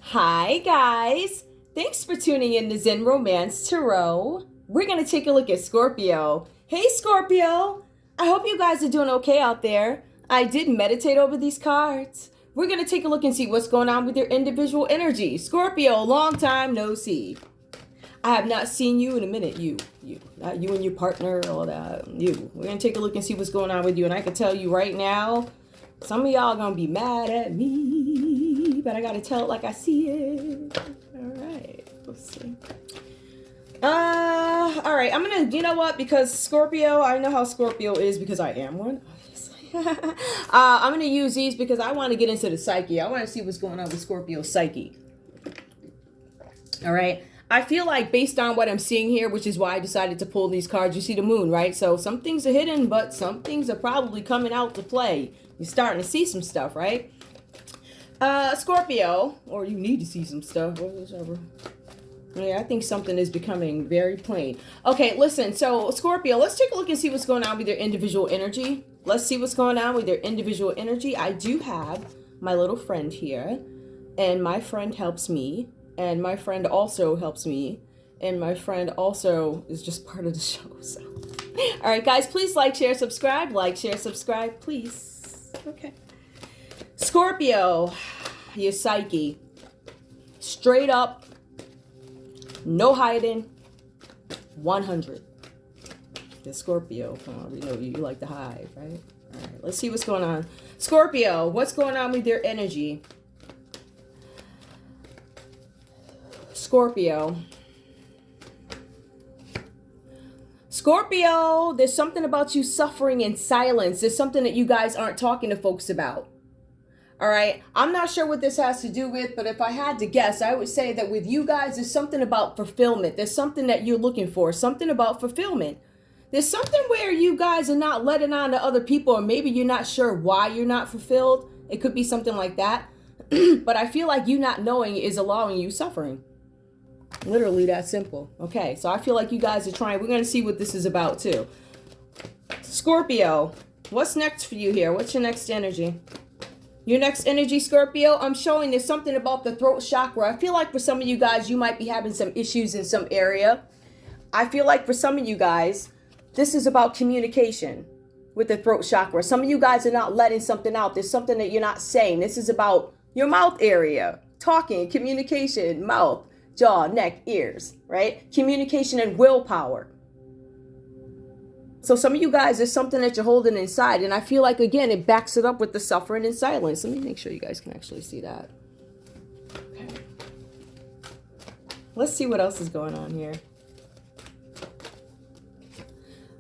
Hi, guys. Thanks for tuning in to Zen Romance Tarot. We're going to take a look at Scorpio. Hey, Scorpio. I hope you guys are doing okay out there. I did meditate over these cards. We're going to take a look and see what's going on with your individual energy. Scorpio, long time no see. I have not seen you in a minute. Not you and your partner, all that. You. We're going to take a look and see what's going on with you. And I can tell you right now, some of y'all going to be mad at me, but I got to tell it like I see it. All right. Let's see. All right. I'm going to, you know what? Because Scorpio, I know how Scorpio is because I am one. I'm going to use these because I want to get into the psyche. I want to see what's going on with Scorpio's psyche. All right. I feel like based on what I'm seeing here, which is why I decided to pull these cards, you see the moon, right? So some things are hidden, but some things are probably coming out to play. You're starting to see some stuff, right? Scorpio, or you need to see some stuff, whatever. Yeah, I think something is becoming very plain. Okay, listen, so Scorpio, let's take a look and see what's going on with your individual energy. Let's see what's going on with your individual energy. I do have my little friend here, and my friend helps me. And my friend also helps me. And my friend also is just part of the show. So, all right, guys, please like, share, subscribe. Like, share, subscribe, please. Okay. Scorpio, your psyche. Straight up. No hiding. 100. The Scorpio. Come on, we know you like to hide, right? All right, let's see what's going on. Scorpio, what's going on with your energy? Scorpio. Scorpio, there's something about you suffering in silence. There's something that you guys aren't talking to folks about. All right. I'm not sure what this has to do with, but if I had to guess, I would say that with you guys, there's something about fulfillment. There's something that you're looking for, something about fulfillment. There's something where you guys are not letting on to other people, or maybe you're not sure why you're not fulfilled. It could be something like that. But I feel like you not knowing is allowing you suffering. Literally that simple. Okay, so I feel like you guys are trying. We're going to see what this is about too. Scorpio, what's next for you here? What's your next energy? Your next energy, Scorpio, I'm showing there's something about the throat chakra. I feel like for some of you guys, you might be having some issues in some area. I feel like for some of you guys, this is about communication with the throat chakra. Some of you guys are not letting something out. There's something that you're not saying. This is about your mouth area. Talking, communication, mouth, jaw, neck, ears, right? Communication and willpower. So some of you guys, there's something that you're holding inside. And I feel like, again, it backs it up with the suffering and silence. Let me make sure you guys can actually see that. Okay. Let's see what else is going on here.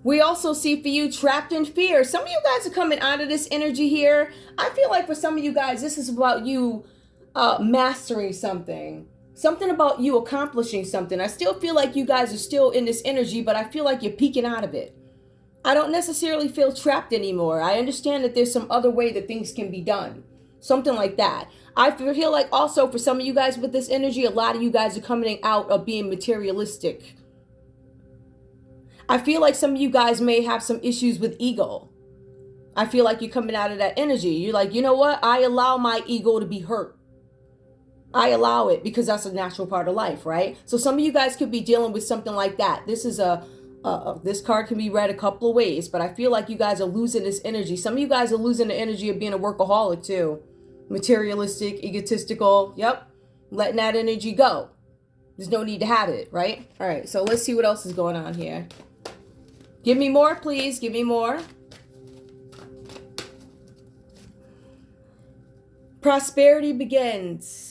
We also see for you trapped in fear. Some of you guys are coming out of this energy here. I feel like for some of you guys, this is about you mastering something. Something about you accomplishing something. I still feel like you guys are still in this energy, but I feel like you're peeking out of it. I don't necessarily feel trapped anymore. I understand that there's some other way that things can be done. Something like that. I feel like also for some of you guys with this energy, a lot of you guys are coming out of being materialistic. I feel like some of you guys may have some issues with ego. I feel like you're coming out of that energy. You're like, you know what? I allow my ego to be hurt. I allow it because that's a natural part of life, right? So some of you guys could be dealing with something like that. This is this card can be read a couple of ways, but I feel like you guys are losing this energy. Some of you guys are losing the energy of being a workaholic too. Materialistic, egotistical. Yep. Letting that energy go. There's no need to have it, right? All right. So let's see what else is going on here. Give me more, please. Give me more. Prosperity begins.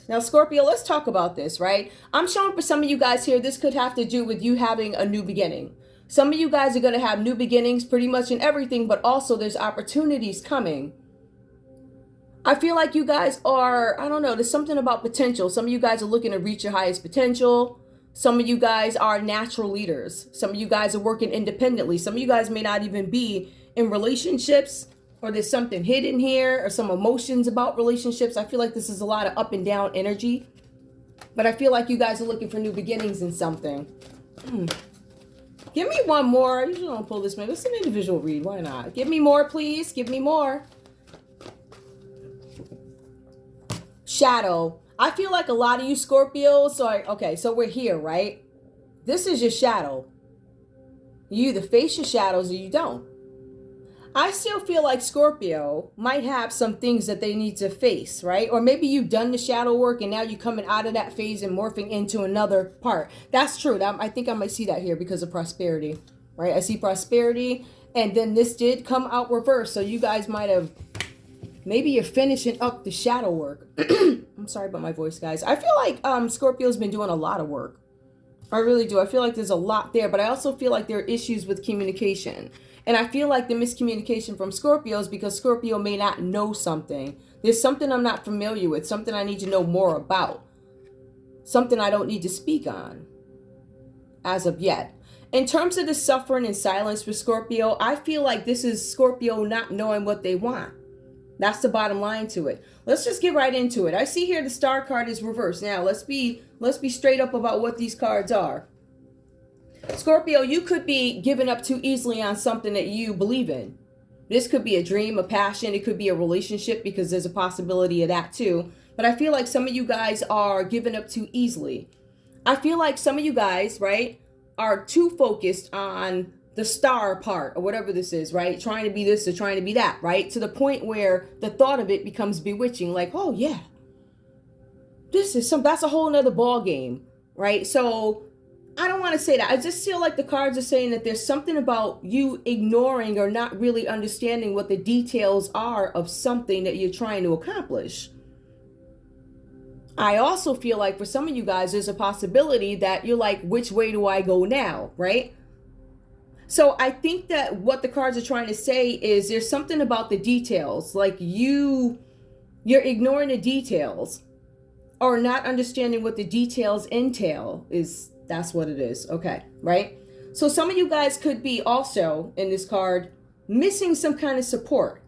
Now, Scorpio, let's talk about this, right? I'm showing for some of you guys here, this could have to do with you having a new beginning. Some of you guys are going to have new beginnings pretty much in everything, but also there's opportunities coming. I feel like you guys are, I don't know, there's something about potential. Some of you guys are looking to reach your highest potential. Some of you guys are natural leaders. Some of you guys are working independently. Some of you guys may not even be in relationships. Or there's something hidden here, or some emotions about relationships. I feel like this is a lot of up and down energy. But I feel like you guys are looking for new beginnings in something. Give me one more. I usually don't pull this many. It's an individual read. Why not? Give me more, please. Give me more. Shadow. I feel like a lot of you Scorpios, so we're here, right? This is your shadow. You either face your shadows or you don't. I still feel like Scorpio might have some things that they need to face, right? Or maybe you've done the shadow work and now you're coming out of that phase and morphing into another part. That's true. I think I might see that here because of prosperity, right? I see prosperity, and then this did come out reverse. So you guys might have, maybe you're finishing up the shadow work. I'm sorry about my voice, guys. I feel like Scorpio's been doing a lot of work. I really do. I feel like there's a lot there, but I also feel like there are issues with communication. And I feel like the miscommunication from Scorpio is because Scorpio may not know something. There's something I'm not familiar with, something I need to know more about, something I don't need to speak on as of yet. In terms of the suffering and silence for Scorpio, I feel like this is Scorpio not knowing what they want. That's the bottom line to it. Let's just get right into it. I see here the star card is reversed. Now, let's be straight up about what these cards are. Scorpio, you could be giving up too easily on something that you believe in. This could be a dream, a passion. It could be a relationship, because there's a possibility of that too. But I feel like some of you guys are giving up too easily. I feel like some of you guys, right, are too focused on the star part or whatever this is, right? Trying to be this or trying to be that, right? To the point where the thought of it becomes bewitching. Like, oh yeah, that's a whole nother ball game, right? So I don't want to say that. I just feel like the cards are saying that there's something about you ignoring or not really understanding what the details are of something that you're trying to accomplish. I also feel like for some of you guys, there's a possibility that you're like, which way do I go now, right? So I think that what the cards are trying to say is there's something about the details. Like you're ignoring the details or not understanding what the details entail is. That's what it is. Okay, right? So some of you guys could be also in this card missing some kind of support.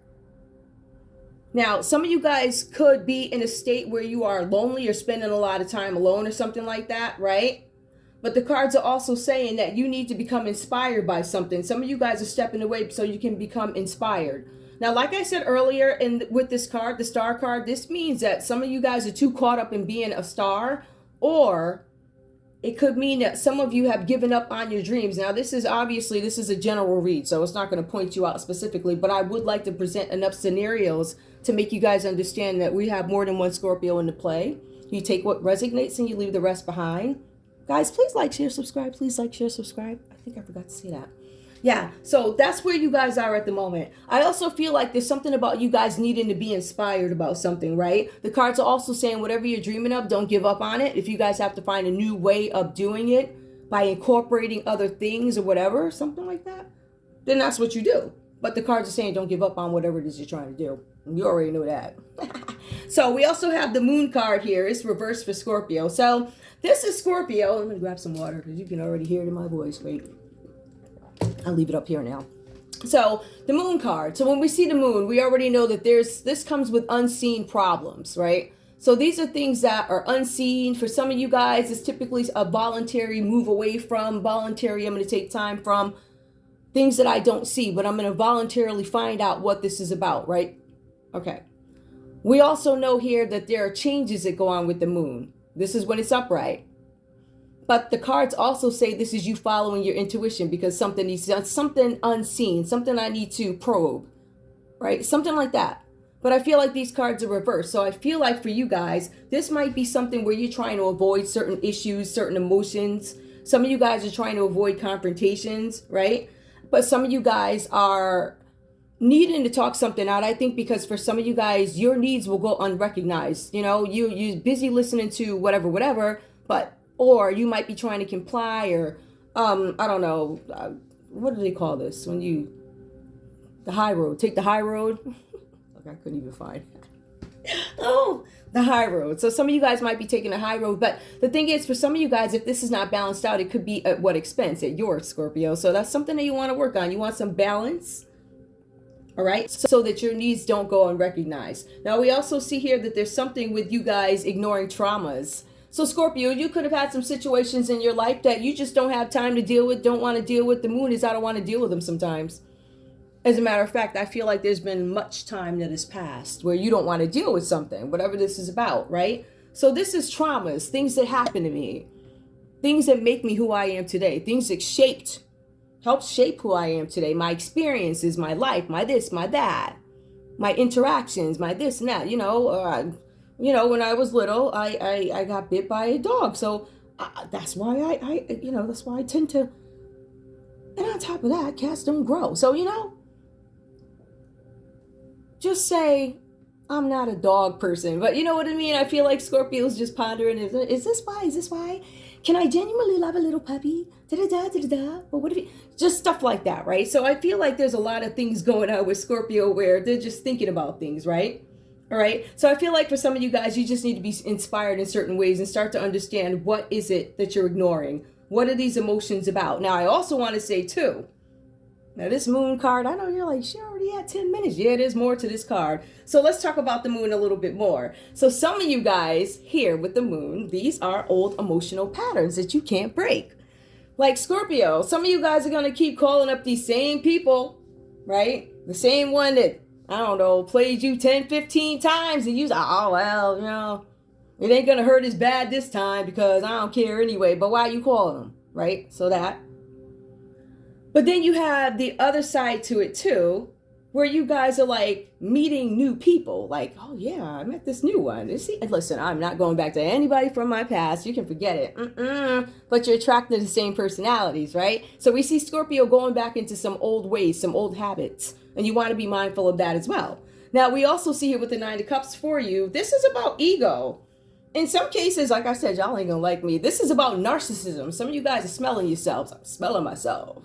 Now, some of you guys could be in a state where you are lonely or spending a lot of time alone or something like that, right? But the cards are also saying that you need to become inspired by something. Some of you guys are stepping away so you can become inspired. Now, like I said earlier, with this card, the star card, this means that some of you guys are too caught up in being a star, or it could mean that some of you have given up on your dreams. Now, this is a general read, so it's not going to point you out specifically, but I would like to present enough scenarios to make you guys understand that we have more than one Scorpio in the play. You take what resonates and you leave the rest behind. Guys, please like, share, subscribe. Please like, share, subscribe. I think I forgot to say that. Yeah, so that's where you guys are at the moment. I also feel like there's something about you guys needing to be inspired about something, right? The cards are also saying whatever you're dreaming of, don't give up on it. If you guys have to find a new way of doing it by incorporating other things or whatever, something like that, then that's what you do. But the cards are saying don't give up on whatever it is you're trying to do. You already know that. So we also have the moon card here. It's reversed for Scorpio. So this is Scorpio. Let me grab some water because you can already hear it in my voice. Wait. I'll leave it up here now. So the moon card. So when we see the moon, we already know that this comes with unseen problems, right? So these are things that are unseen. For some of you guys, it's typically a voluntary move away from, voluntary, I'm going to take time from things that I don't see, but I'm going to voluntarily find out what this is about, right? Okay. We also know here that there are changes that go on with the moon. This is when it's upright. But the cards also say this is you following your intuition because something unseen, something I need to probe, right? Something like that. But I feel like these cards are reversed. So I feel like for you guys, this might be something where you're trying to avoid certain issues, certain emotions. Some of you guys are trying to avoid confrontations, right? But some of you guys are needing to talk something out, I think, because for some of you guys, your needs will go unrecognized. You know, you're busy listening to whatever, or you might be trying to comply, or I don't know, what do they call this? When the high road, take the high road. Okay, I couldn't even find it. Oh, the high road. So some of you guys might be taking the high road, but the thing is, for some of you guys, if this is not balanced out, it could be at what expense? At your Scorpio. So that's something that you want to work on. You want some balance. All right, so that your needs don't go unrecognized. Now, we also see here that there's something with you guys ignoring traumas. So, Scorpio, you could have had some situations in your life that you just don't have time to deal with, don't want to deal with. The moon is I don't want to deal with them sometimes. As a matter of fact, I feel like there's been much time that has passed where you don't want to deal with something, whatever this is about, right? So this is traumas, things that happen to me, things that make me who I am today, things that helped shape who I am today, my experiences, my life, my this, my that, my interactions, my this and that. When I was little, I got bit by a dog, so that's why that's why I tend to. And on top of that, cats don't grow, so just say I'm not a dog person, but you know what I mean? I feel like Scorpio's just pondering, is this why? Is this why? Can I genuinely love a little puppy? Da-da-da, da-da-da. But what if just stuff like that, right? So I feel like there's a lot of things going on with Scorpio where they're just thinking about things, right? All right. So I feel like for some of you guys, you just need to be inspired in certain ways and start to understand what is it that you're ignoring? What are these emotions about? Now, I also want to say too, now this moon card, I know you're like, she already had 10 minutes. Yeah, there's more to this card. So let's talk about the moon a little bit more. So some of you guys here with the moon, these are old emotional patterns that you can't break. Like Scorpio, some of you guys are going to keep calling up these same people, right? The same one that, I don't know, played you 10, 15 times and you say, oh, well, it ain't going to hurt as bad this time because I don't care anyway. But why are you calling them, right? So that. But then you have the other side to it too, where you guys are like meeting new people. Like, oh yeah, I met this new one. Listen, I'm not going back to anybody from my past. You can forget it. But you're attracted to the same personalities, right? So we see Scorpio going back into some old ways, some old habits. And you want to be mindful of that as well. Now, we also see here with the Nine of Cups for you, this is about ego. In some cases, like I said, y'all ain't gonna like me. This is about narcissism. Some of you guys are smelling yourselves. I'm smelling myself.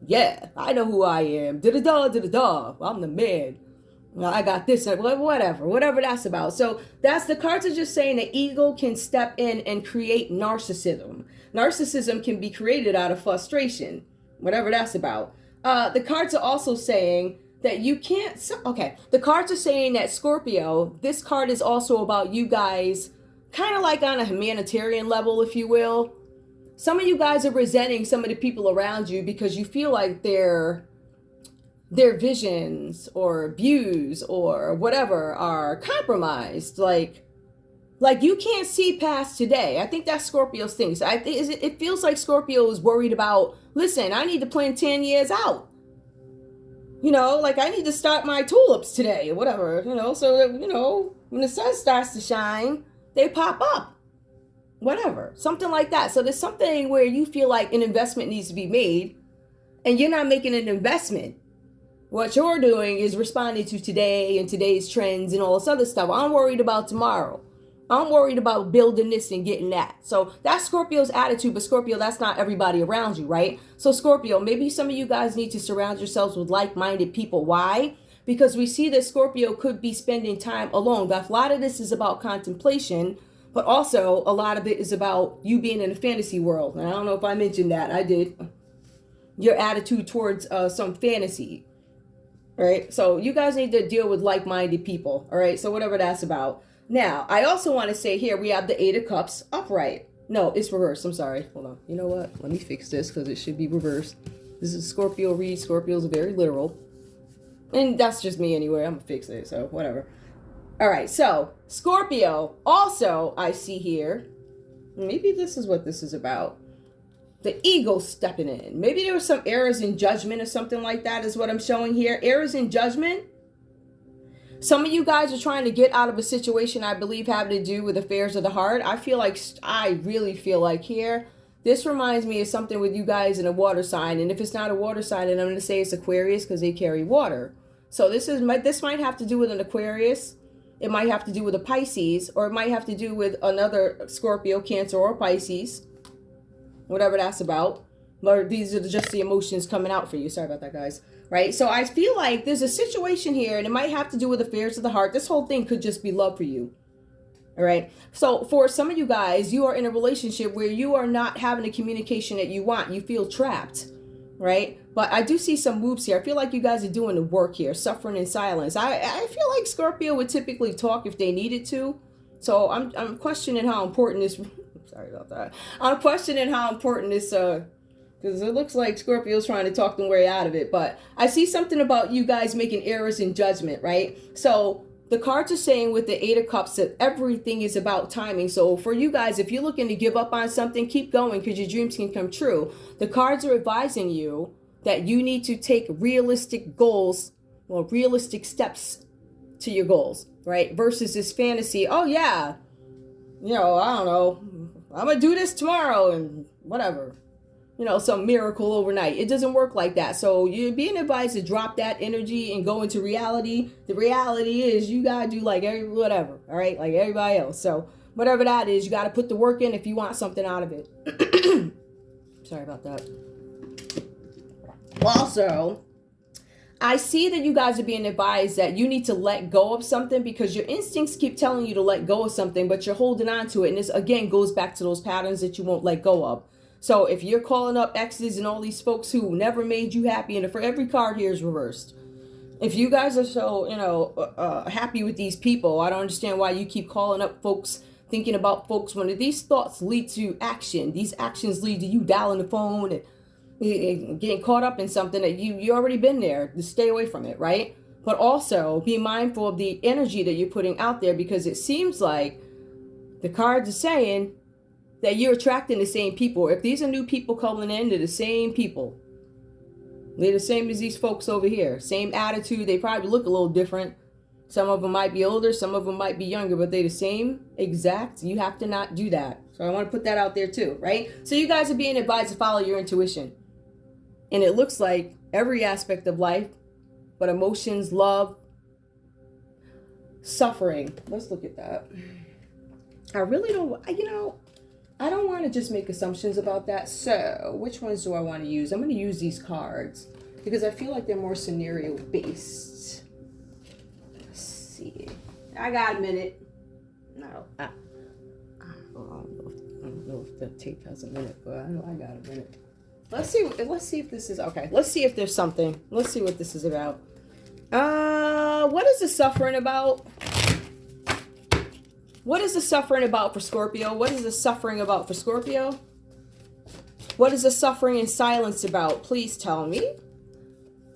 Yeah, I know who I am. Da-da-da. I'm the man. I got this, whatever that's about. So the cards are just saying that ego can step in and create narcissism. Narcissism can be created out of frustration, whatever that's about. The cards are also saying that you can't, the cards are saying that Scorpio, this card is also about you guys kind of like on a humanitarian level, if you will. Some of you guys are resenting some of the people around you because you feel like their visions or views or whatever are compromised. Like you can't see past today. I think that's Scorpio's thing. So it feels like Scorpio is worried about, listen, I need to plan 10 years out. Like I need to start my tulips today or whatever, so that, when the sun starts to shine, they pop up. Whatever, something like that. So there's something where you feel like an investment needs to be made and you're not making an investment. What you're doing is responding to today and today's trends and all this other stuff. I'm worried about tomorrow. I'm worried about building this and getting that. So that's Scorpio's attitude, but Scorpio, that's not everybody around you, right? So Scorpio, maybe some of you guys need to surround yourselves with like-minded people. Why? Because we see that Scorpio could be spending time alone. But a lot of this is about contemplation, but also a lot of it is about you being in a fantasy world. And I don't know if I mentioned that. I did. Your attitude towards some fantasy, right? So you guys need to deal with like-minded people, all right? So whatever that's about. Now, I also want to say here, we have the Eight of Cups upright. No, it's reversed. I'm sorry. Hold on. You know what? Let me fix this because it should be reversed. This is Scorpio read. Scorpio's very literal. And that's just me anyway. I'm going to fix it. So whatever. All right, so Scorpio, also I see here, maybe this is what this is about. The ego stepping in. Maybe there was some errors in judgment or something like that is what I'm showing here. Errors in judgment. Some of you guys are trying to get out of a situation I believe having to do with affairs of the heart. I really feel like here, this reminds me of something with you guys in a water sign. And if it's not a water sign, then I'm going to say it's Aquarius because they carry water. So this might have to do with an Aquarius. It might have to do with a Pisces, or it might have to do with another Scorpio, Cancer, or Pisces. Whatever that's about. But these are just the emotions coming out for you. Sorry about that, guys. Right? So I feel like there's a situation here, and it might have to do with affairs of the heart. This whole thing could just be love for you. All right? So for some of you guys, you are in a relationship where you are not having the communication that you want. You feel trapped. Right? But I do see some moves here. I feel like you guys are doing the work here, suffering in silence. I feel like Scorpio would typically talk if they needed to. So I'm questioning how important this, sorry about that. I'm questioning how important this, because it looks like Scorpio's trying to talk their way out of it. But I see something about you guys making errors in judgment, right? So the cards are saying with the Eight of Cups that everything is about timing. So for you guys, if you're looking to give up on something, keep going because your dreams can come true. The cards are advising you that you need to take realistic goals, well, realistic steps to your goals, right? Versus this fantasy, oh yeah, you know, I don't know, I'm going to do this tomorrow and whatever. You know, some miracle overnight. It doesn't work like that. So you're being advised to drop that energy and go into reality. The reality is you got to do like whatever, all right? Like everybody else. So whatever that is, you got to put the work in if you want something out of it. Sorry about that. Also, I see that you guys are being advised that you need to let go of something because your instincts keep telling you to let go of something, but you're holding on to it. And this, again, goes back to those patterns that you won't let go of. So if you're calling up exes and all these folks who never made you happy, and for every card here is reversed. If you guys are so, you know, happy with these people, I don't understand why you keep calling up folks, thinking about folks when these thoughts lead to action. These actions lead to you dialing the phone and getting caught up in something that you already been there. Just stay away from it, right? But also be mindful of the energy that you're putting out there because it seems like the cards are saying that you're attracting the same people. If these are new people coming in, they're the same people. They're the same as these folks over here. Same attitude. They probably look a little different. Some of them might be older. Some of them might be younger. But they're the same exact. You have to not do that. So I want to put that out there too, right? So you guys are being advised to follow your intuition. And it looks like every aspect of life, but emotions, love, suffering. Let's look at that. I really don't, you know, I don't want to just make assumptions about that. So which ones do I want to use? I'm going to use these cards because I feel like they're more scenario based. Let's see. I got a minute. No. I don't know if the tape has a minute, but I know I got a minute. Let's see if this is okay. Let's see if there's something. Let's see what this is about. What is the suffering about? What is the suffering about for Scorpio? What is the suffering about for Scorpio? What is the suffering in silence about? Please tell me.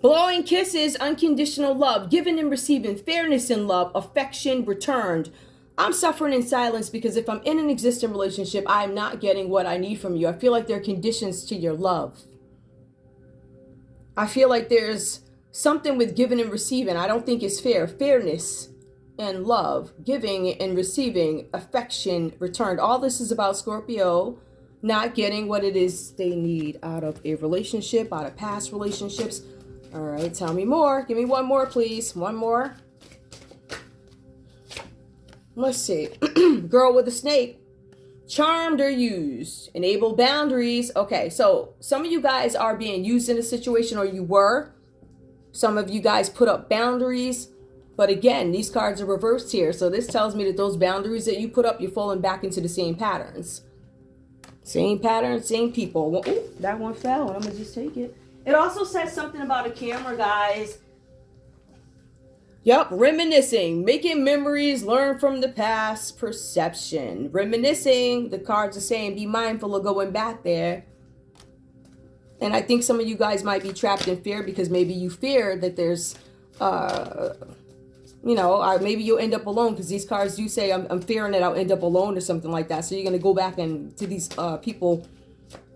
Blowing kisses, unconditional love, giving and receiving, fairness in love, affection returned. I'm suffering in silence because if I'm in an existing relationship, I'm not getting what I need from you. I feel like there are conditions to your love. I feel like there's something with giving and receiving. I don't think it's fair. Fairness and love, giving and receiving, affection returned. All this is about Scorpio not getting what it is they need out of a relationship, out of past relationships. All right, tell me more. Give me one more, please. One more. Let's see. Girl with a snake. Charmed or used. Enable boundaries. Okay, so some of you guys are being used in a situation, or you were. Some of you guys put up boundaries. But again, these cards are reversed here. So this tells me that those boundaries that you put up, you're falling back into the same patterns. Same patterns, same people. Well, ooh, that one fell, and I'm going to just take it. It also says something about a camera, guys. Yep, reminiscing. Making memories, learn from the past, perception. Reminiscing, the cards are saying be mindful of going back there. And I think some of you guys might be trapped in fear because maybe you fear that there's... you know, maybe you'll end up alone because these cards do say I'm fearing that I'll end up alone or something like that. So you're going to go back and to these people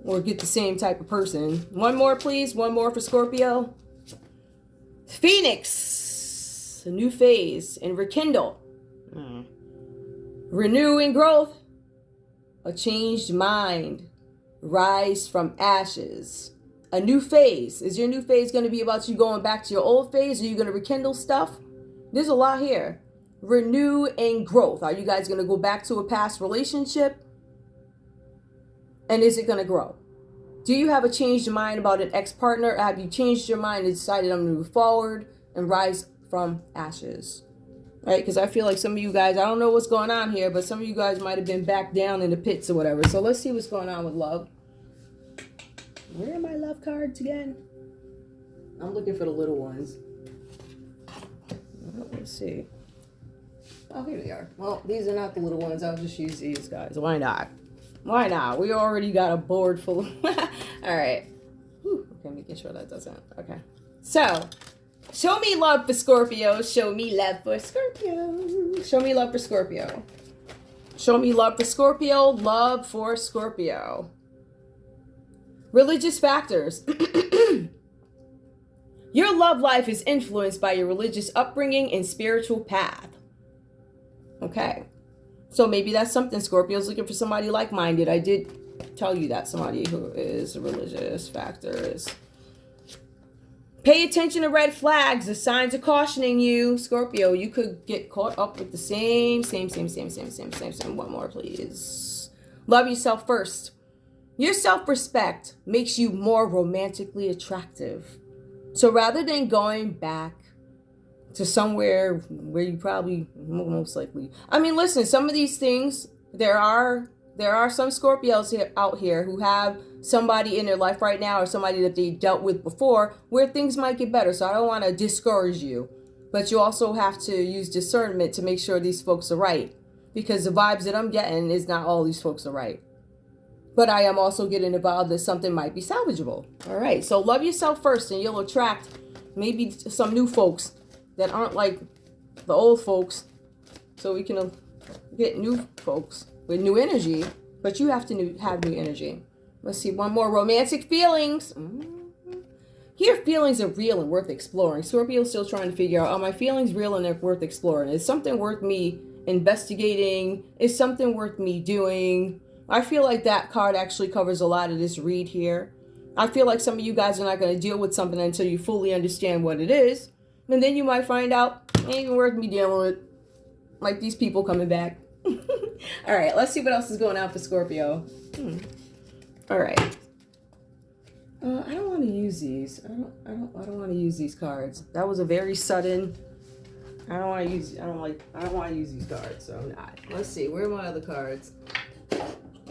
or get the same type of person. One more, please. One more for Scorpio. Phoenix. A new phase and rekindle. Renew and growth. A changed mind. Rise from ashes. A new phase. Is your new phase going to be about you going back to your old phase? Or are you going to rekindle stuff? There's a lot here. Renew and growth. Are you guys going to go back to a past relationship? And is it going to grow? Do you have a changed mind about an ex-partner? Have you changed your mind and decided I'm going to move forward and rise from ashes? Right? Because I feel like some of you guys, I don't know what's going on here, but some of you guys might have been back down in the pits or whatever. So let's see what's going on with love. Where are my love cards again? I'm looking for the little ones. Let's see. Oh, here they are. Well, these are not the little ones. I'll just use these guys. Why not? Why not? We already got a board full of... All right. Whew. Okay, making sure that doesn't... Okay. So, Show me love for Scorpio. Show me love for Scorpio. Show me love for Scorpio. Show me love for Scorpio. Love for Scorpio. Religious factors. Your love life is influenced by your religious upbringing and spiritual path. Okay. So maybe that's something. Scorpio's looking for somebody like-minded. I did tell you that somebody who is a religious factor is. Pay attention to red flags. The signs are cautioning you. Scorpio, you could get caught up with the same. One more, please. Love yourself first. Your self-respect makes you more romantically attractive. So rather than going back to somewhere where you probably most likely, I mean, listen, some of these things, there are some Scorpios out here who have somebody in their life right now or somebody that they dealt with before where things might get better. So I don't want to discourage you, but you also have to use discernment to make sure these folks are right, because the vibes that I'm getting is not all these folks are right. But I am also getting involved that something might be salvageable. All right, so love yourself first and you'll attract maybe some new folks that aren't like the old folks. So we can get new folks with new energy, but you have to have new energy. Let's see, one more. Romantic feelings. Your feelings are real and worth exploring. Scorpio's still trying to figure out, are my feelings real and they're worth exploring? Is something worth me investigating? Is something worth me doing? I feel like that card actually covers a lot of this read here. I feel like some of you guys are not going to deal with something until you fully understand what it is. And then you might find out, it ain't even worth me dealing with. Like these people coming back. All right, let's see what else is going on for Scorpio. All right. I don't want to use these. I don't want to use these cards. That was a very sudden. I don't want to use these cards, so I'm not. Let's see. Where are my other cards?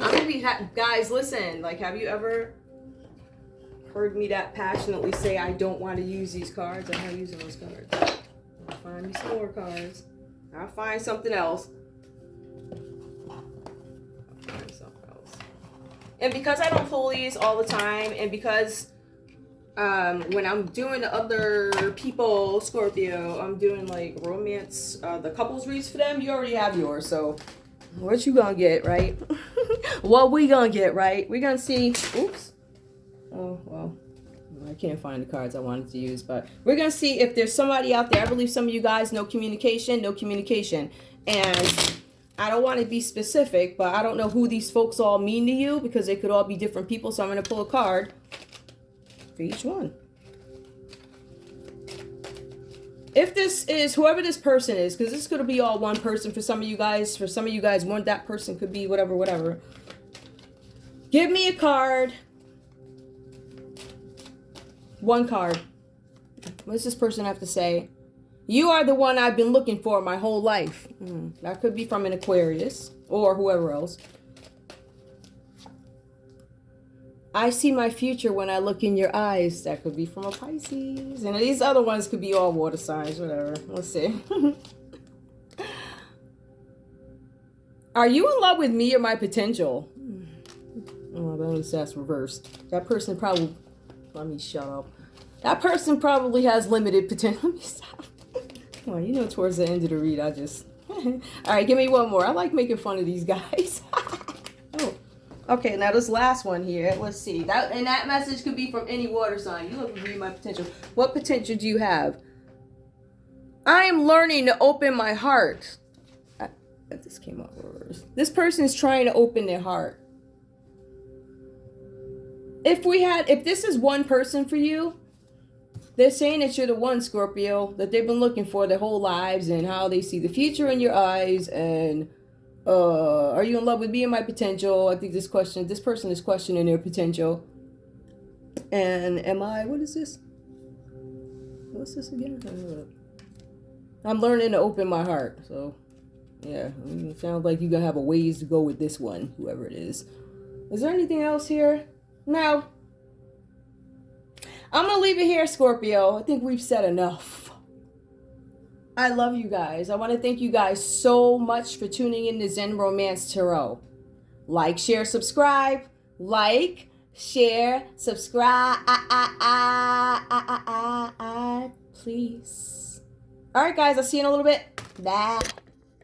I'm gonna be guys, listen, like, have you ever heard me that passionately say I don't want to use these cards? I'm not using those cards. I'll find me some more cards. I'll find something else. And because I don't pull these all the time, and because when I'm doing other people, Scorpio, I'm doing like romance, the couples reads for them, you already have yours, so what you gonna get, right? What we gonna get, right? We're gonna see. Oops. Oh, well, I can't find the cards I wanted to use, but we're gonna see if there's somebody out there. I believe some of you guys, no communication. And I don't want to be specific, but I don't know who these folks all mean to you, because they could all be different people. So I'm going to pull a card for each one. If this is whoever this person is, because this could be all one person for some of you guys. For some of you guys, that person could be whatever. Give me a card. One card. What does this person have to say? You are the one I've been looking for my whole life. That could be from an Aquarius or whoever else. I see my future when I look in your eyes. That could be from a Pisces. And these other ones could be all water signs, whatever. Let's see. Are you in love with me or my potential? Oh, that's reversed. That person probably... Let me shut up. That person probably has limited potential. Let me stop. Come on, you know, towards the end of the read, I just... All right, give me one more. I like making fun of these guys. Oh, okay, now this last one here. Let's see. That message could be from any water sign. You look at my potential. What potential do you have? I am learning to open my heart. This came out reverse. This person is trying to open their heart. If this is one person for you, they're saying that you're the one, Scorpio, that they've been looking for their whole lives, and how they see the future in your eyes. And are you in love with me and my potential? I think this person is questioning their potential. And what is this? What's this again? I'm learning to open my heart. So, yeah, it sounds like you're going to have a ways to go with this one, whoever it is. Is there anything else here? No. I'm going to leave it here, Scorpio. I think we've said enough. I love you guys. I want to thank you guys so much for tuning in to Zen Romance Tarot. Like, share, subscribe. Like, share, subscribe. please. All right, guys, I'll see you in a little bit. Bye.